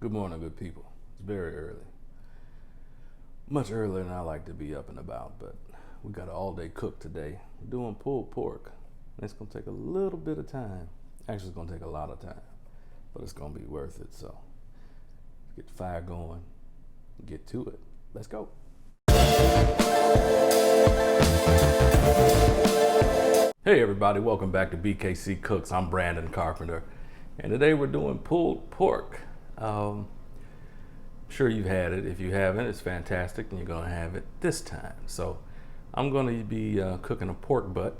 Good morning, good people. It's very early. Much earlier than I like to be up and about, but we got an all-day cook today. We're doing pulled pork. And it's gonna take a little bit of time. Actually, it's gonna take a lot of time, but it's gonna be worth it. So get the fire going, get to it. Let's go. Hey everybody, welcome back to BKC Cooks. I'm Brandon Carpenter, and today we're doing pulled pork. I'm sure you've had it. If you haven't, it's fantastic, and you're gonna have it this time. So I'm gonna be cooking a pork butt,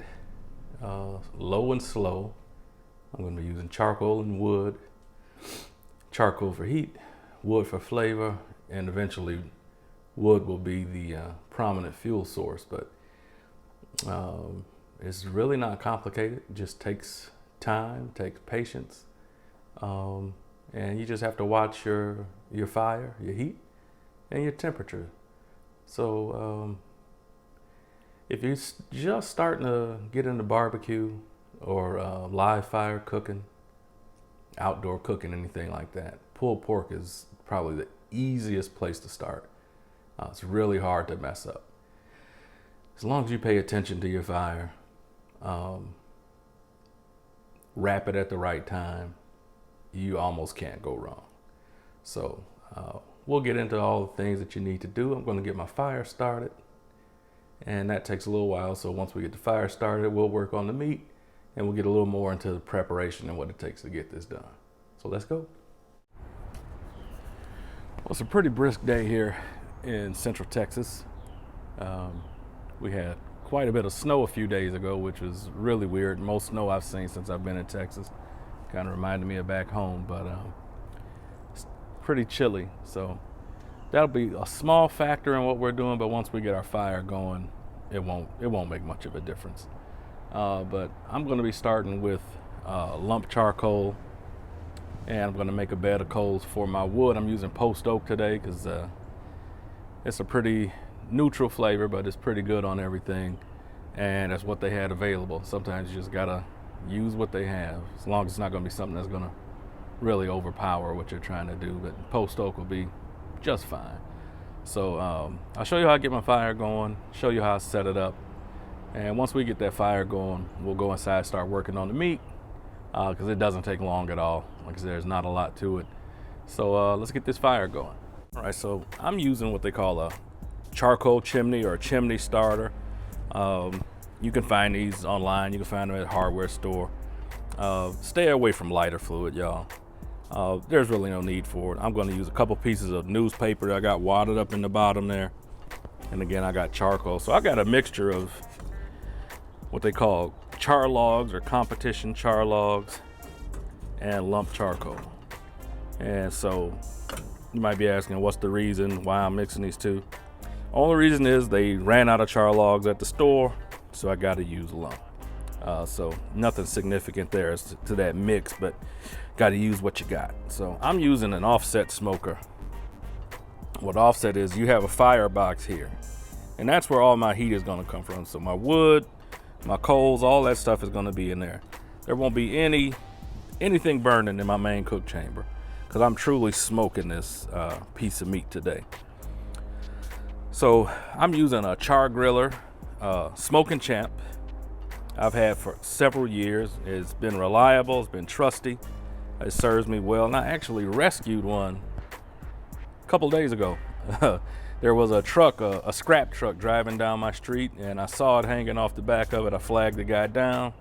low and slow. I'm gonna be using charcoal and wood. Charcoal for heat, wood for flavor, and eventually wood will be the prominent fuel source. But it's really not complicated. It just takes time, takes patience. And you just have to watch your fire, your heat, and your temperature. So if you're just starting to get into barbecue or live fire cooking, outdoor cooking, anything like that, pulled pork is probably the easiest place to start. It's really hard to mess up. As long as you pay attention to your fire, wrap it at the right time, you almost can't go wrong. So we'll get into all the things that you need to do. I'm going to get my fire started, and that takes a little while. So once we get the fire started, we'll work on the meat, and we'll get a little more into the preparation and what it takes to get this done. So let's go. Well, it's a pretty brisk day here in Central Texas. We had quite a bit of snow a few days ago, which was really weird. Most snow I've seen since I've been in Texas. Kind of reminded me of back home, but it's pretty chilly. So that'll be a small factor in what we're doing, but once we get our fire going, it won't make much of a difference. But I'm going to be starting with lump charcoal, and I'm going to make a bed of coals for my wood. I'm using post oak today because it's a pretty neutral flavor, but it's pretty good on everything, and that's what they had available. Sometimes you just gotta use what they have, as long as it's not going to be something that's going to really overpower what you're trying to do. But post oak will be just fine. So I'll show you how I get my fire going, show you how I set it up, and once we get that fire going, we'll go inside, start working on the meat, because it doesn't take long at all. Like I said, there's not a lot to it. So let's get this fire going. All right, so I'm using what they call a charcoal chimney or a chimney starter. You can find these online. You can find them at a hardware store. Stay away from lighter fluid, y'all. There's really no need for it. I'm going to use a couple pieces of newspaper that I got wadded up in the bottom there. And again, I got charcoal. So I got a mixture of what they call char logs or competition char logs and lump charcoal. And so you might be asking, what's the reason why I'm mixing these two? Only reason is they ran out of char logs at the store, so I got to use lump. So nothing significant there as to that mix, but got to use what you got. So I'm using an offset smoker. What offset is, you have a firebox here, and that's where all my heat is going to come from. So my wood, my coals, all that stuff is going to be in there. There won't be anything burning in my main cook chamber, because I'm truly smoking this piece of meat today. So I'm using a char-griller, Smokin Champ. I've had for several years. It's been reliable, it's been trusty, it serves me well. And I actually rescued one a couple days ago. There was a truck, a scrap truck driving down my street, and I saw it hanging off the back of it. I flagged the guy down,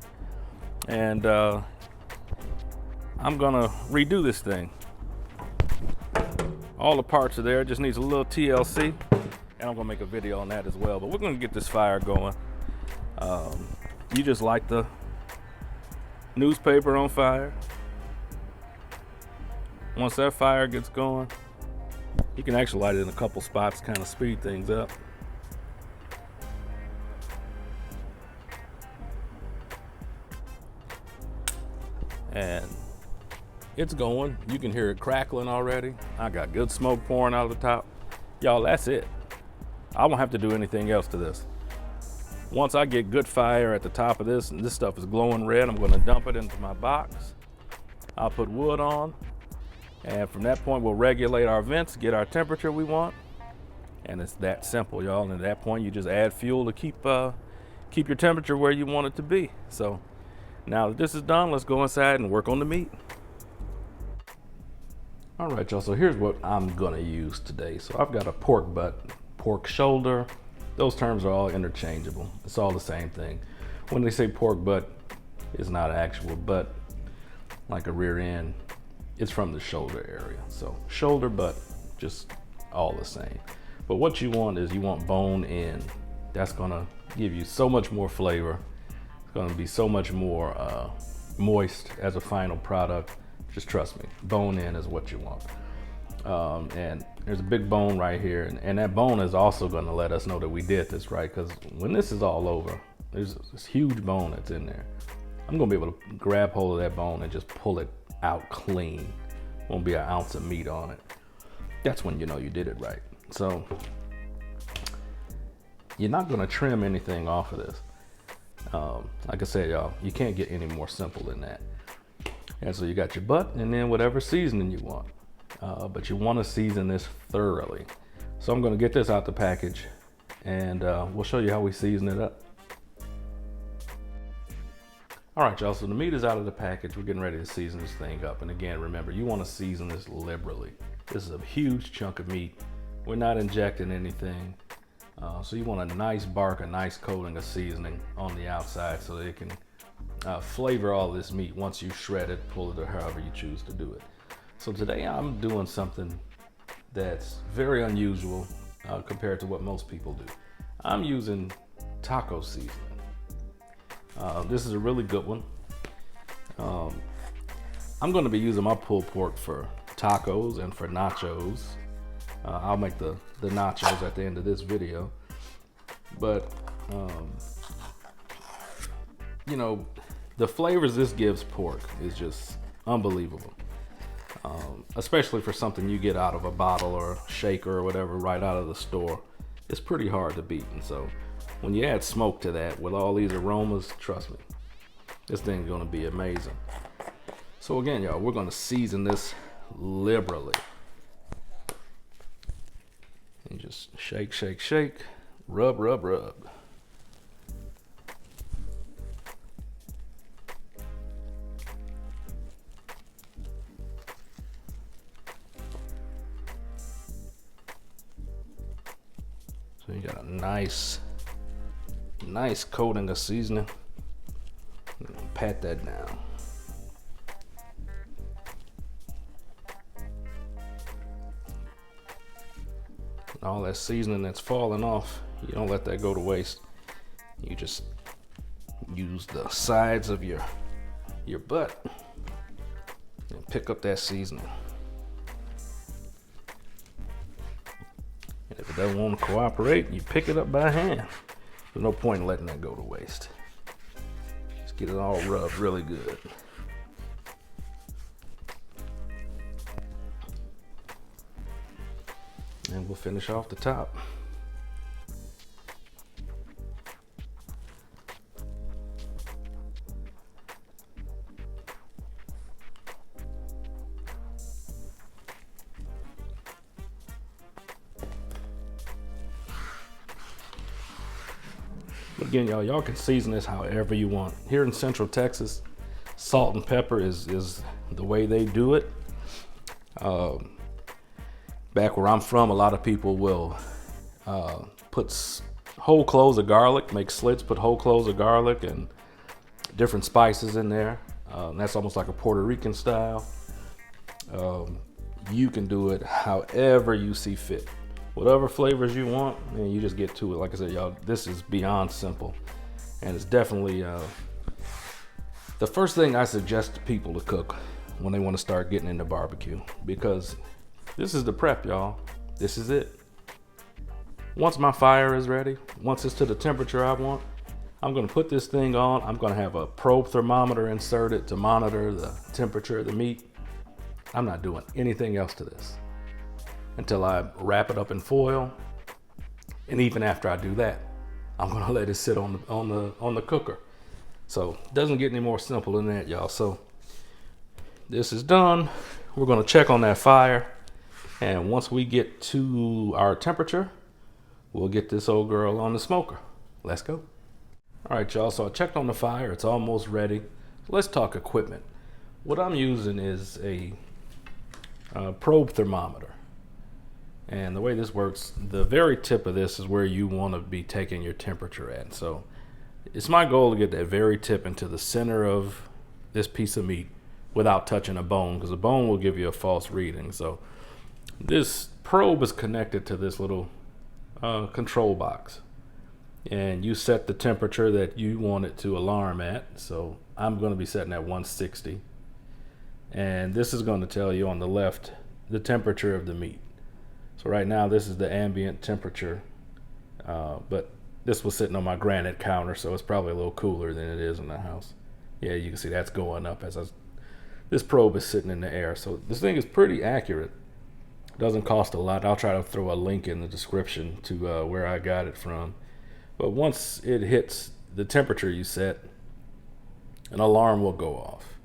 and I'm gonna redo this thing. All the parts are there, it just needs a little TLC. And I'm gonna make a video on that as well, but we're gonna get this fire going. You just light the newspaper on fire. Once that fire gets going, you can actually light it in a couple spots, kind of speed things up. And it's going. You can hear it crackling already. I got good smoke pouring out of the top. Y'all, that's it. I won't have to do anything else to this. Once I get good fire at the top of this, and this stuff is glowing red, I'm gonna dump it into my box. I'll put wood on, And from that point, we'll regulate our vents, get our temperature we want. And it's that simple, y'all. And at that point, you just add fuel to keep your temperature where you want it to be. So now that this is done, let's go inside and work on the meat. All right, y'all, so here's what I'm gonna use today. So I've got a pork butt, pork shoulder. Those terms are all interchangeable. It's all the same thing. When they say pork butt, it's not actual butt, like a rear end. It's from the shoulder area. So shoulder, butt, just all the same. But what you want is you want bone in. That's gonna give you so much more flavor. It's gonna be so much more moist as a final product. Just trust me, bone in is what you want. And there's a big bone right here. And that bone is also gonna let us know that we did this right, because when this is all over, there's this huge bone that's in there. I'm gonna be able to grab hold of that bone and just pull it out clean. Won't be an ounce of meat on it. That's when you know you did it right. So you're not gonna trim anything off of this. Like I said, y'all, you can't get any more simple than that. And so you got your butt and then whatever seasoning you want. But you wanna season this thoroughly. So I'm gonna get this out the package and we'll show you how we season it up. All right, y'all, so the meat is out of the package. We're getting ready to season this thing up. And again, remember, you wanna season this liberally. This is a huge chunk of meat. We're not injecting anything. So you want a nice bark, a nice coating of seasoning on the outside so that it can flavor all this meat once you shred it, pull it, or however you choose to do it. So today I'm doing something that's very unusual compared to what most people do. I'm using taco seasoning. This is a really good one. I'm gonna be using my pulled pork for tacos and for nachos. I'll make the nachos at the end of this video. But, you know, the flavors this gives pork is just unbelievable. Especially for something you get out of a bottle or shaker or whatever right out of the store. It's pretty hard to beat. And so when you add smoke to that with all these aromas, trust me, this thing's gonna be amazing. So again, y'all, we're gonna season this liberally. And just shake, shake, shake, rub, rub, rub. So you got a nice coating of seasoning. Pat that down. All that seasoning that's falling off, you don't let that go to waste. You just use the sides of your butt and pick up that seasoning. And if it doesn't want to cooperate, you pick it up by hand. There's no point in letting that go to waste. Just get it all rubbed really good. And we'll finish off the top. But again, y'all can season this however you want. Here in Central Texas, salt and pepper is the way they do it. Back where I'm from, a lot of people will put whole cloves of garlic, make slits, put whole cloves of garlic and different spices in there. That's almost like a Puerto Rican style. You can do it however you see fit. Whatever flavors you want, and you just get to it. Like I said, y'all, this is beyond simple. And it's definitely the first thing I suggest to people to cook when they want to start getting into barbecue, because this is the prep, y'all. This is it. Once my fire is ready, once it's to the temperature I want, I'm gonna put this thing on. I'm gonna have a probe thermometer inserted to monitor the temperature of the meat. I'm not doing anything else to this until I wrap it up in foil. And even after I do that, I'm gonna let it sit on the cooker. So it doesn't get any more simple than that, y'all. So this is done. we're gonna check on that fire. And once we get to our temperature, we'll get this old girl on the smoker. Let's go. All right, y'all, so I checked on the fire. It's almost ready. Let's talk equipment. What I'm using is a probe thermometer. And the way this works, the very tip of this is where you want to be taking your temperature at. So it's my goal to get that very tip into the center of this piece of meat without touching a bone, because a bone will give you a false reading. So this probe is connected to this little control box, and you set the temperature that you want it to alarm at. So I'm going to be setting at 160, and this is going to tell you on the left the temperature of the meat. So right now this is the ambient temperature, but this was sitting on my granite counter, so it's probably a little cooler than it is in the house. Yeah, you can see that's going up as this probe is sitting in the air. So this thing is pretty accurate. It doesn't cost a lot. I'll try to throw a link in the description to where I got it from. But once it hits the temperature you set, an alarm will go off.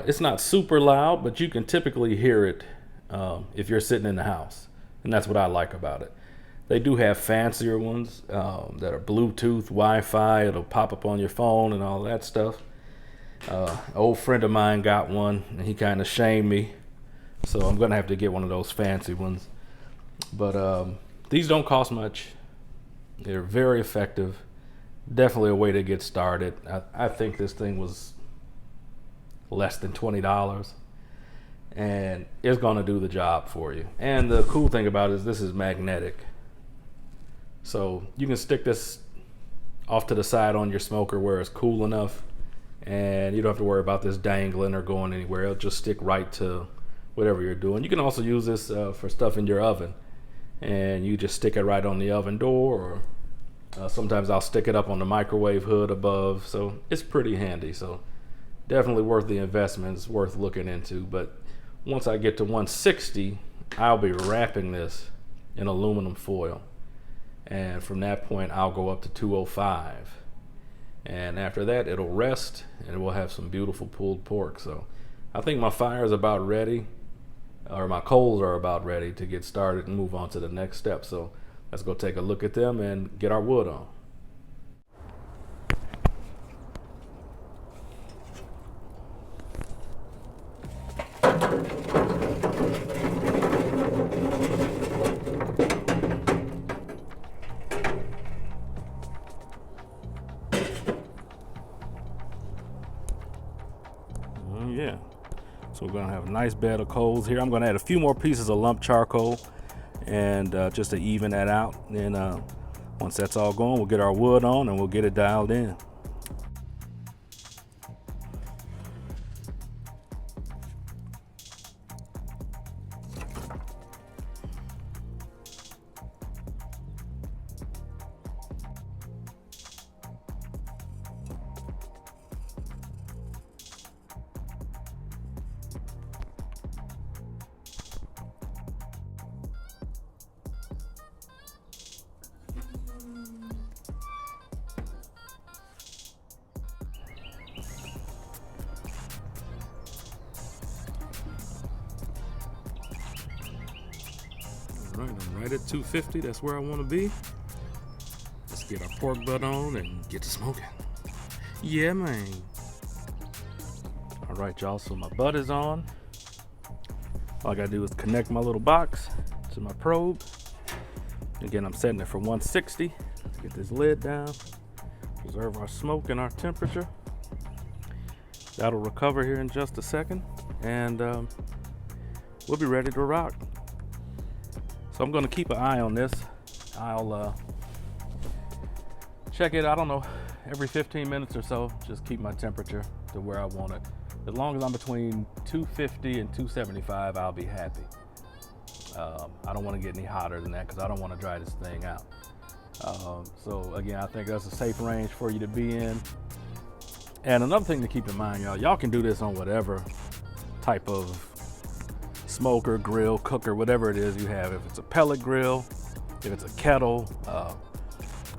It's not super loud, but you can typically hear it if you're sitting in the house. And that's what I like about it. They do have fancier ones that are Bluetooth, Wi-Fi. It'll pop up on your phone and all that stuff. An old friend of mine got one, and he kind of shamed me. So I'm going to have to get one of those fancy ones. But these don't cost much. They're very effective. Definitely a way to get started. I think this thing was less than $20. And it's going to do the job for you. And the cool thing about it is this is magnetic. So you can stick this off to the side on your smoker where it's cool enough, and you don't have to worry about this dangling or going anywhere. It'll just stick right to whatever you're doing. You can also use this for stuff in your oven, and you just stick it right on the oven door, or sometimes I'll stick it up on the microwave hood above. So it's pretty handy. So definitely worth the investment. It's worth looking into. But once I get to 160, I'll be wrapping this in aluminum foil. And from that point, I'll go up to 205. And after that, it'll rest, and we'll have some beautiful pulled pork. So I think my fire is about ready, or my coals are about ready to get started and move on to the next step. So let's go take a look at them and get our wood on. Yeah, so we're gonna have a nice bed of coals here. I'm gonna add a few more pieces of lump charcoal, and just to even that out. And once that's all going, we'll get our wood on and we'll get it dialed in. All right, I'm right at 250. That's where I want to be. Let's get our pork butt on and get to smoking. Yeah, man. All right, y'all, so my butt is on. All I gotta do is connect my little box to my probe. Again, I'm setting it for 160. Let's get this lid down. Preserve our smoke and our temperature. That'll recover here in just a second, and we'll be ready to rock. So I'm gonna keep an eye on this. I'll check it, I don't know, every 15 minutes or so. Just keep my temperature to where I want it. As long as I'm between 250 and 275, I'll be happy. I don't want to get any hotter than that because I don't want to dry this thing out. So again, I think that's a safe range for you to be in. And another thing to keep in mind, y'all can do this on whatever type of smoker, grill, cooker, whatever it is you have. If it's a pellet grill, if it's a kettle,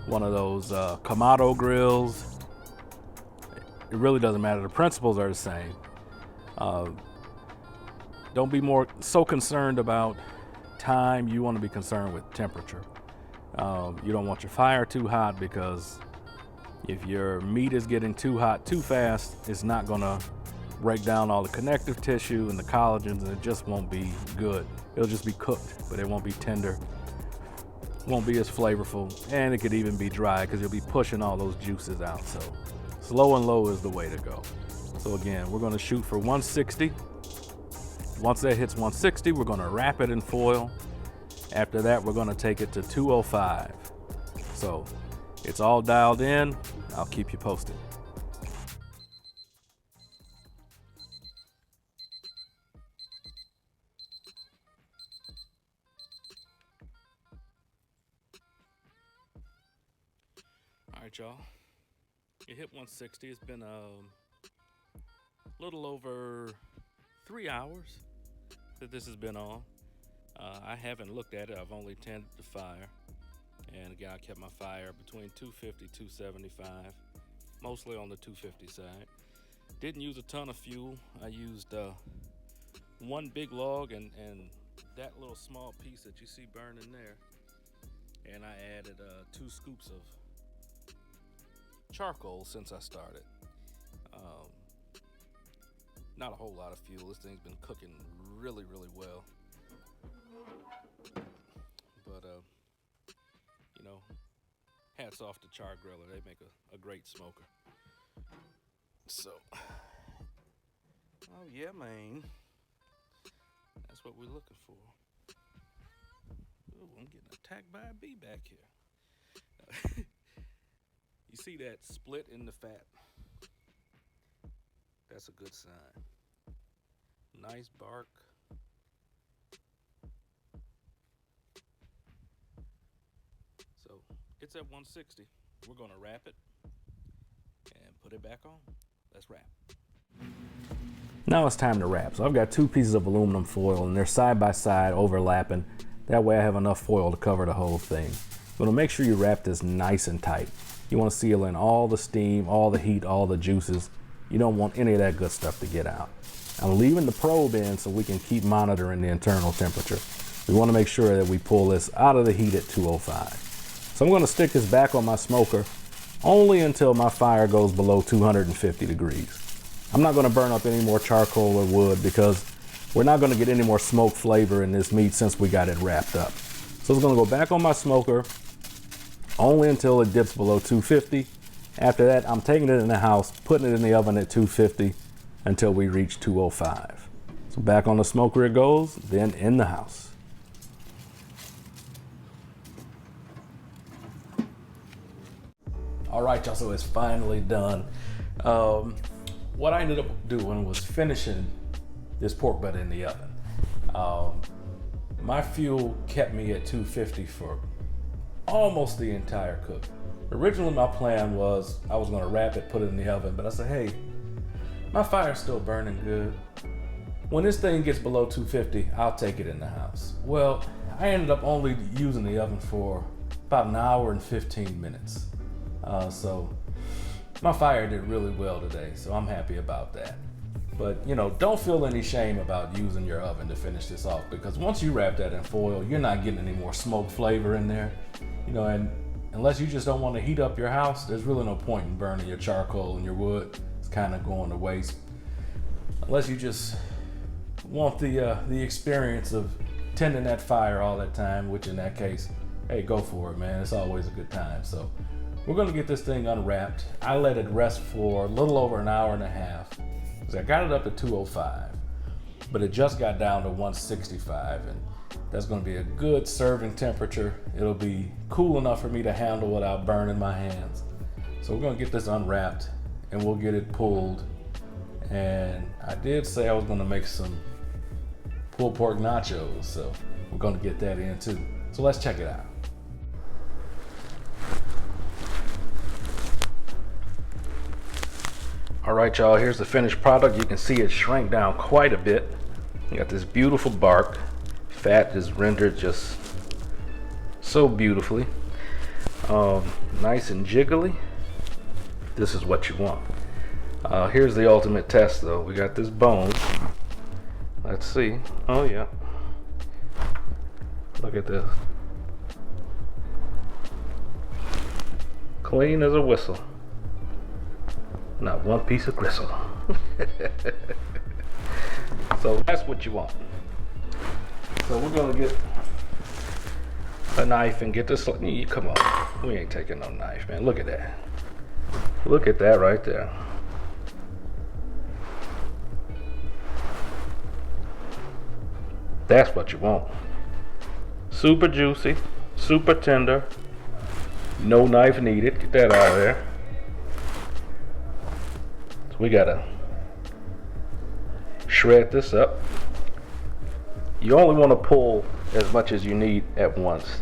one of those Kamado grills, it really doesn't matter. The principles are the same. Don't be so concerned about time. You want to be concerned with temperature. You don't want your fire too hot, because if your meat is getting too hot too fast, it's not gonna break down all the connective tissue and the collagens, and it just won't be good. It'll just be cooked, but it won't be tender, won't be as flavorful, and it could even be dry because you'll be pushing all those juices out. So slow and low is the way to go. So again, we're gonna shoot for 160. Once that hits 160, we're gonna wrap it in foil. After that, we're gonna take it to 205. So it's all dialed in. I'll keep you posted. All right, y'all. It hit 160. It's been a little over 3 hours that this has been on. I haven't looked at it. I've only tended the fire. And again, I kept my fire between 250, 275, mostly on the 250 side. Didn't use a ton of fuel. I used one big log and that little small piece that you see burning there. And I added 2 scoops of charcoal since I started. Not a whole lot of fuel. This thing's been cooking really, really well. But you know, hats off to char-griller. They make a great smoker. So, oh yeah, man. That's what we're looking for. Ooh, I'm getting attacked by a bee back here. You see that split in the fat? That's a good sign. Nice bark. So it's at 160. We're gonna wrap it and put it back on. Let's wrap. Now it's time to wrap. So I've got 2 pieces of aluminum foil, and they're side by side overlapping. That way I have enough foil to cover the whole thing. You wanna make sure you wrap this nice and tight. You wanna seal in all the steam, all the heat, all the juices. You don't want any of that good stuff to get out. I'm leaving the probe in so we can keep monitoring the internal temperature. We wanna make sure that we pull this out of the heat at 205. So I'm gonna stick this back on my smoker only until my fire goes below 250 degrees. I'm not gonna burn up any more charcoal or wood because we're not gonna get any more smoke flavor in this meat since we got it wrapped up. So it's gonna go back on my smoker only until it dips below 250. After that, I'm taking it in the house, putting it in the oven at 250 until we reach 205. So back on the smoker it goes, then in the house. All right, y'all, so it's finally done. What I ended up doing was finishing this pork butt in the oven. My fuel kept me at 250 for almost the entire cook. Originally, my plan was I was gonna wrap it, put it in the oven, but I said, hey, my fire's still burning good. When this thing gets below 250, I'll take it in the house. Well, I ended up only using the oven for about an hour and 15 minutes. So my fire did really well today, so I'm happy about that. But you know, don't feel any shame about using your oven to finish this off, because once you wrap that in foil, you're not getting any more smoke flavor in there. You know, and unless you just don't want to heat up your house, there's really no point in burning your charcoal and your wood. It's kind of going to waste. Unless you just want the experience of tending that fire all that time, which in that case, hey, go for it, man. It's always a good time. So we're gonna get this thing unwrapped. I let it rest for a little over an hour and a half, because I got it up at 205, but it just got down to 165, and that's gonna be a good serving temperature. It'll be cool enough for me to handle without burning my hands. So we're gonna get this unwrapped and we'll get it pulled. And I did say I was gonna make some pulled pork nachos, so we're gonna get that in too. So let's check it out. All right, y'all, here's the finished product. You can see it shrank down quite a bit. You got this beautiful bark. Fat is rendered just so beautifully. Nice and jiggly. This is what you want. Here's the ultimate test though. We got this bone. Let's see. Oh yeah. Look at this. Clean as a whistle. Not one piece of gristle. So that's what you want. So we're gonna get a knife and get this. Come on, we ain't taking no knife, man. Look at that. Look at that right there. That's what you want. Super juicy, super tender. No knife needed. Get that out of there. So we gotta shred this up. You only want to pull as much as you need at once,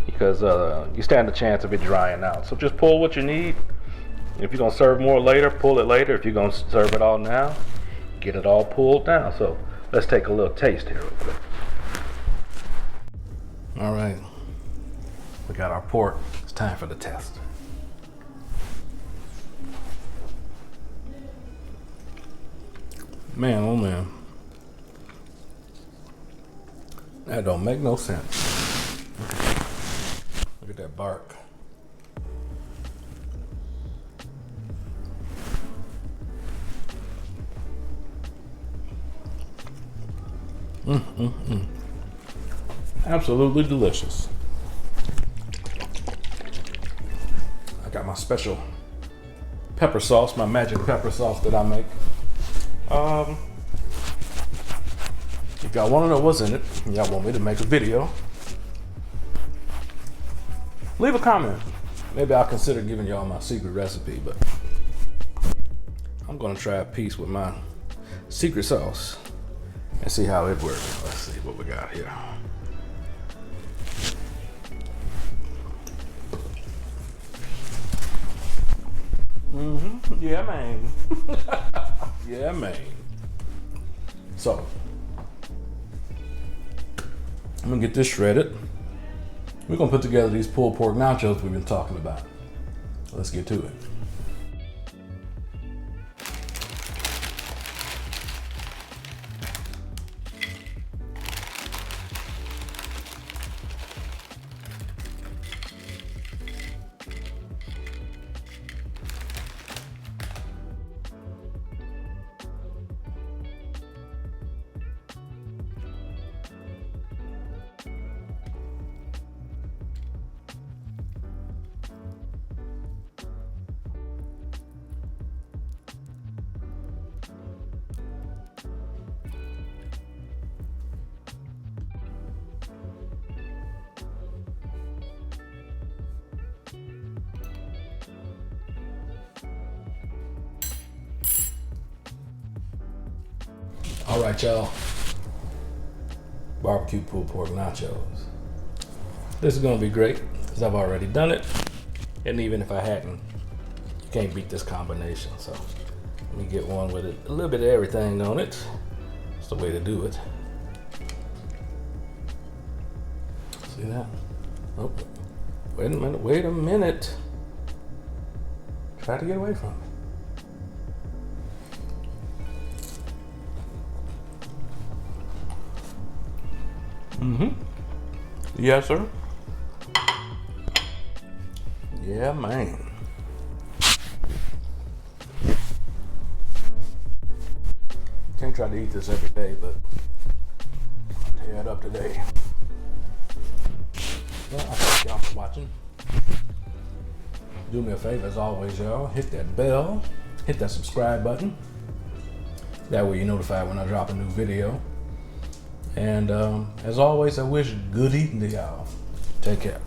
because you stand a chance of it drying out. So just pull what you need. If you're gonna serve more later, pull it later. If you're gonna serve it all now, get it all pulled down. So let's take a little taste here real quick. All right, we got our pork. It's time for the test. Man, oh man. That don't make no sense. Look at that bark. Absolutely delicious. I got my special pepper sauce, my magic pepper sauce that I make. If y'all want to know what's in it, and y'all want me to make a video, leave a comment. Maybe I'll consider giving y'all my secret recipe, but I'm gonna try a piece with my secret sauce and see how it works. Let's see what we got here. Yeah, man. Yeah, man. So, I'm gonna get this shredded. We're gonna put together these pulled pork nachos we've been talking about. Let's get to it. All right, y'all. Barbecue pulled pork nachos. This is gonna be great because I've already done it. And even if I hadn't, you can't beat this combination. So let me get one with a little bit of everything on it. That's the way to do it. See that? Oh, wait a minute, wait a minute. Try to get away from it. Yes, sir. Yeah, man. Can't try to eat this every day, but I'll tear it up today. Well, I thank y'all for watching. Do me a favor, as always, y'all. Hit that bell. Hit that subscribe button. That way you're notified when I drop a new video. And as always, I wish good eating to y'all. Take care.